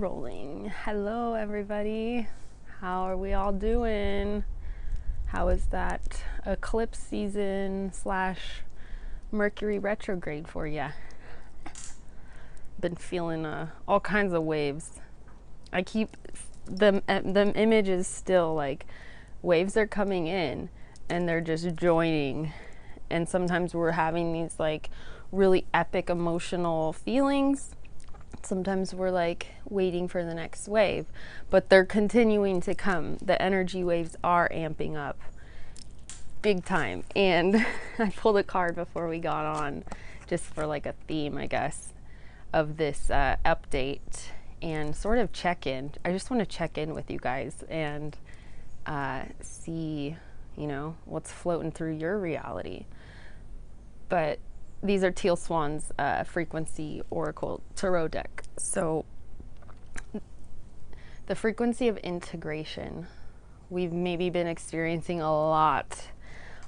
rolling. Hello everybody. How are we all doing? How is that eclipse season / Mercury retrograde for you? Been feeling all kinds of waves. I keep the images still like waves are coming in and they're just joining, and sometimes we're having these like really epic emotional feelings. Sometimes we're like waiting for the next wave, but they're continuing to come. The energy waves are amping up big time. And I pulled a card before we got on just for like a theme, I guess, of this update and sort of check in. I just want to check in with you guys and see, you know, what's floating through your reality. But these are Teal Swan's frequency oracle tarot deck. So the frequency of integration, we've maybe been experiencing a lot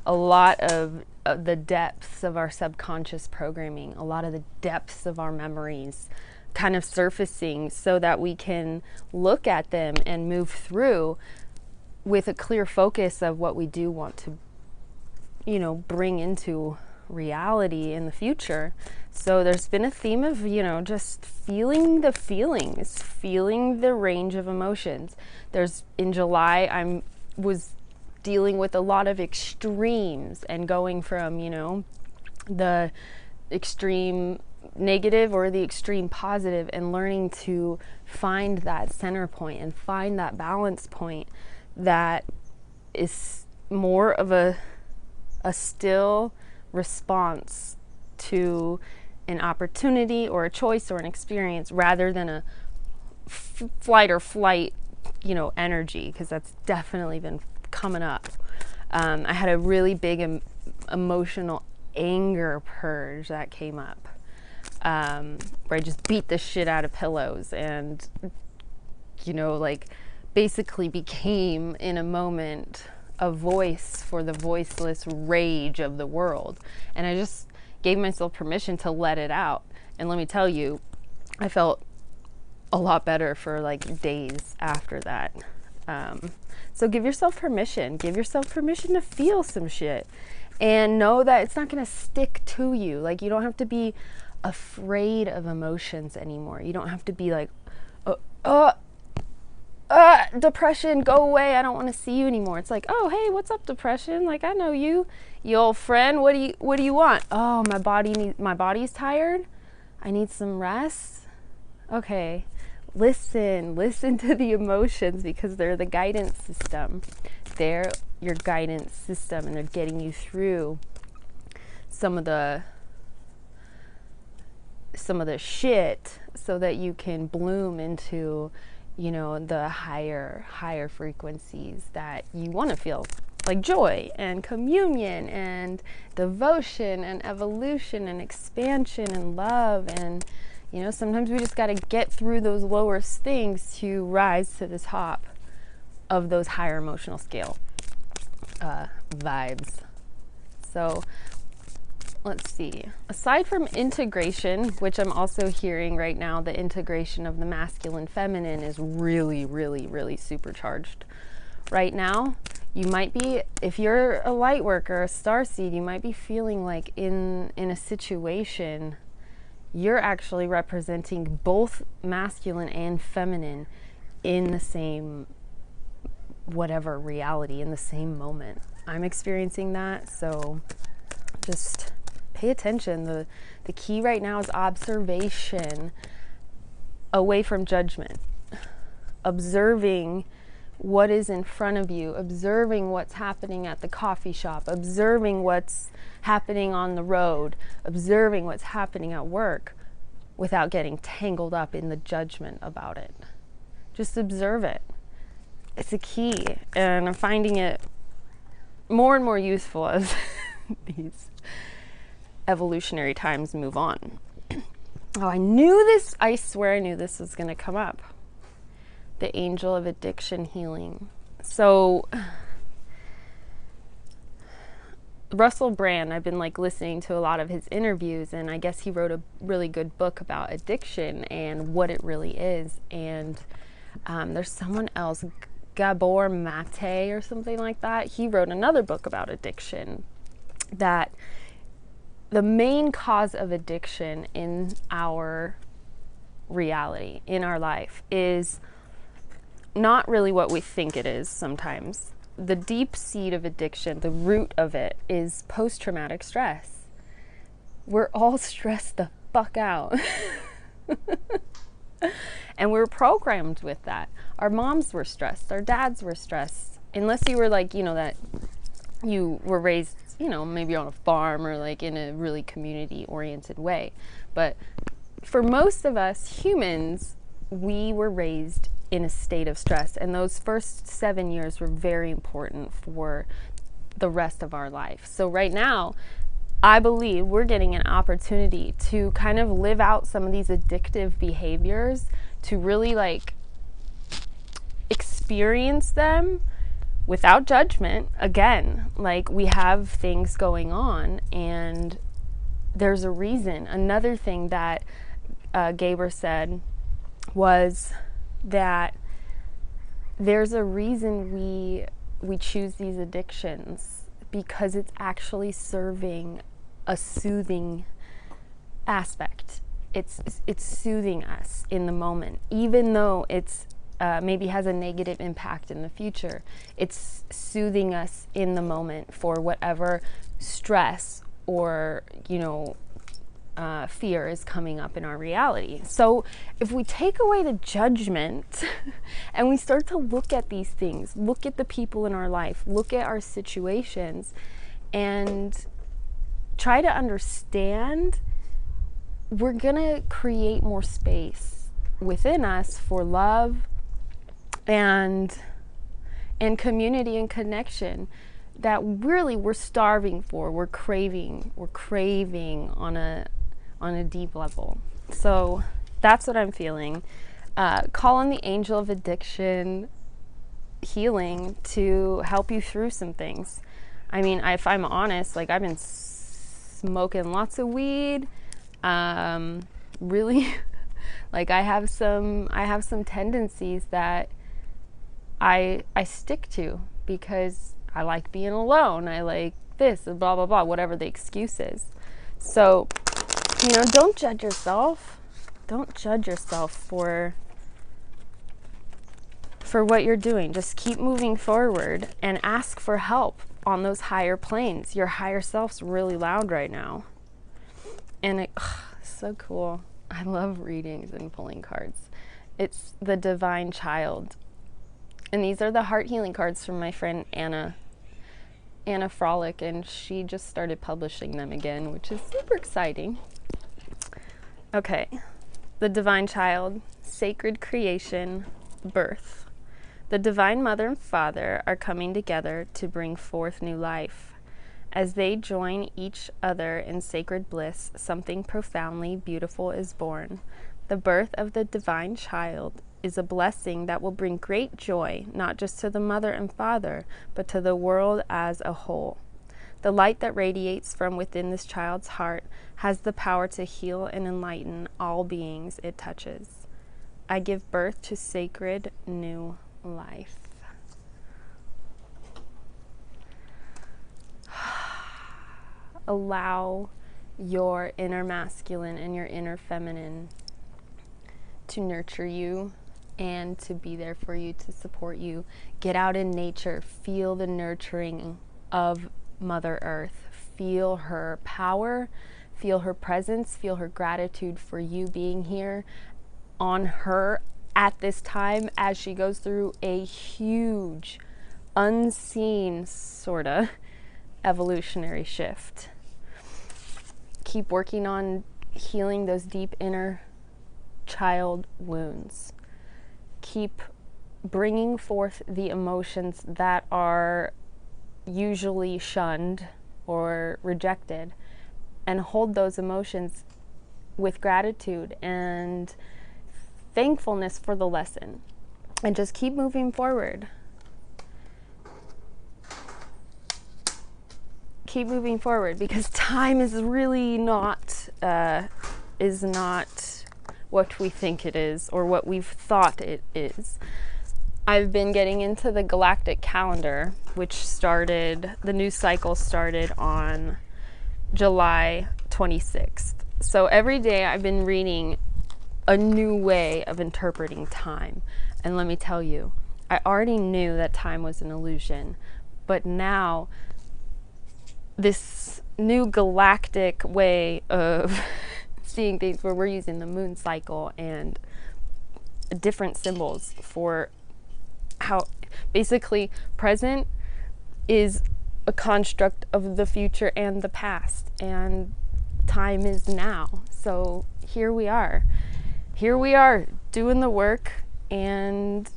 of the depths of our subconscious programming, a lot of the depths of our memories kind of surfacing so that we can look at them and move through with a clear focus of what we do want to, you know, bring into reality in the future. So there's been a theme of, you know, just feeling the feelings, feeling the range of emotions. In July, I was dealing with a lot of extremes and going from, you know, the extreme negative or the extreme positive, and learning to find that center point and find that balance point that is more of a still response to an opportunity or a choice or an experience, rather than a flight or flight, you know, energy, because that's definitely been coming up. I had a really big emotional anger purge that came up, where I just beat the shit out of pillows and, you know, like basically became in a moment a voice for the voiceless rage of the world. And I just gave myself permission to let it out. And let me tell you, I felt a lot better for like days after that. So give yourself permission. Give yourself permission to feel some shit. And know that it's not going to stick to you. Like, you don't have to be afraid of emotions anymore. You don't have to be like, depression, go away, I don't want to see you anymore. It's like, oh, hey, what's up, depression? Like, I know you old friend. What do you want? Oh, my body's tired. I need some rest. Okay, listen to the emotions, because they're the guidance system. They're your guidance system, and they're getting you through some of the shit so that you can bloom into, you know, the higher frequencies that you want to feel, like joy and communion and devotion and evolution and expansion and love. And, you know, sometimes we just got to get through those lower things to rise to the top of those higher emotional scale vibes. So let's see. Aside from integration, which I'm also hearing right now, the integration of the masculine feminine is really, really, really supercharged right now. You might be, if you're a light worker, a starseed, you might be feeling like in a situation you're actually representing both masculine and feminine in the same whatever reality, in the same moment. I'm experiencing that, so just pay attention. The key right now is observation, away from judgment. Observing what is in front of you, observing what's happening at the coffee shop, observing what's happening on the road, observing what's happening at work, without getting tangled up in the judgment about it. Just observe it. It's a key, and I'm finding it more and more useful as these evolutionary times move on. Oh, I swear I knew this was going to come up. The angel of addiction healing. So Russell Brand, I've been like listening to a lot of his interviews, and I guess he wrote a really good book about addiction and what it really is. And there's someone else, Gabor Mate or something like that. He wrote another book about addiction, that the main cause of addiction in our reality, in our life, is not really what we think it is sometimes. The deep seed of addiction, the root of it, is post-traumatic stress. We're all stressed the fuck out. And we're programmed with that. Our moms were stressed. Our dads were stressed. Unless you were like, that you were raised, maybe on a farm or like in a really community-oriented way. But for most of us humans, we were raised in a state of stress, and those first 7 years were very important for the rest of our life. So right now, I believe we're getting an opportunity to kind of live out some of these addictive behaviors, to really like experience them without judgment. Again, like, we have things going on and there's a reason. Another thing that Gaber said was that there's a reason we choose these addictions, because it's actually serving a soothing aspect. It's soothing us in the moment, even though it's maybe has a negative impact in the future. It's soothing us in the moment for whatever stress or fear is coming up in our reality. So if we take away the judgment and we start to look at these things, look at the people in our life, look at our situations, and try to understand, we're gonna create more space within us for love and community and connection that really we're starving for, we're craving on a deep level. So that's what I'm feeling. Call on the angel of addiction healing to help you through some things. I mean, if I'm honest, like, I've been smoking lots of weed, really like I have some tendencies that I stick to because I like being alone, I like this, blah blah blah, whatever the excuse is. So don't judge yourself. Don't judge yourself for what you're doing. Just keep moving forward and ask for help on those higher planes. Your higher self's really loud right now. And it's so cool. I love readings and pulling cards. It's the Divine Child. And these are the heart healing cards from my friend Anna Frolik, and she just started publishing them again, which is super exciting. Okay, the Divine Child, sacred creation, birth. The Divine Mother and Father are coming together to bring forth new life. As they join each other in sacred bliss, something profoundly beautiful is born. The birth of the Divine Child is a blessing that will bring great joy, not just to the mother and father, but to the world as a whole. The light that radiates from within this child's heart has the power to heal and enlighten all beings it touches. I give birth to sacred new life. Allow your inner masculine and your inner feminine to nurture you and to be there for you, to support you. Get out in nature. Feel the nurturing of Mother Earth. Feel her power. Feel her presence. Feel her gratitude for you being here on her at this time as she goes through a huge, unseen sorta evolutionary shift. Keep working on healing those deep inner child wounds. Keep bringing forth the emotions that are usually shunned or rejected, and hold those emotions with gratitude and thankfulness for the lesson, and just keep moving forward. keep moving forward, because time is really not what we think it is, or what we've thought it is. I've been getting into the galactic calendar, which started, the new cycle started on July 26th. So every day I've been reading a new way of interpreting time. And let me tell you, I already knew that time was an illusion, but now this new galactic way of seeing things, where we're using the moon cycle and different symbols for how basically present is a construct of the future and the past, and time is now. So here we are doing the work and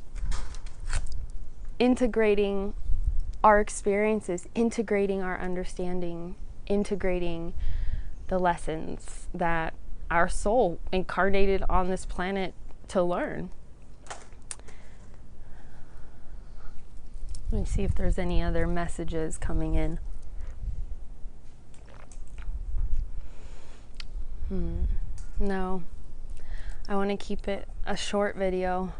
integrating our experiences, integrating our understanding, integrating the lessons that our soul incarnated on this planet to learn. Let me see if there's any other messages coming in. No, I want to keep it a short video.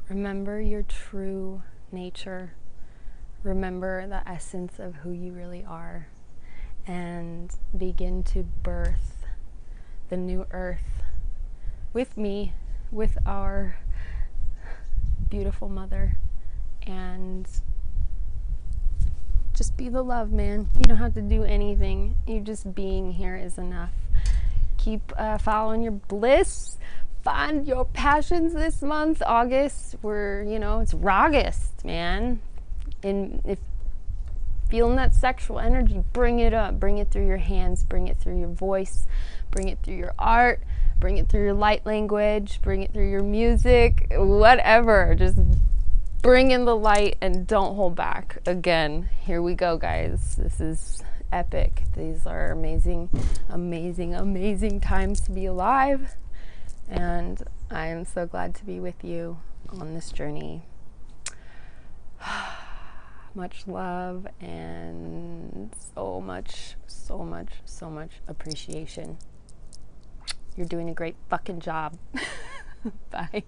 Remember your true nature. Remember the essence of who you really are, and begin to birth the new earth with me, with our beautiful mother, and just be the love, man. You don't have to do anything. You just being here is enough. Keep following your bliss. Find your passions this month, August. It's August, man. And if feeling that sexual energy, bring it up. Bring it through your hands, bring it through your voice, bring it through your art, bring it through your light language, bring it through your music, whatever. Just bring in the light and don't hold back. Again, here we go, guys. This is epic. These are amazing, amazing, amazing times to be alive. And I am so glad to be with you on this journey. Much love and so much appreciation. You're doing a great fucking job. Bye.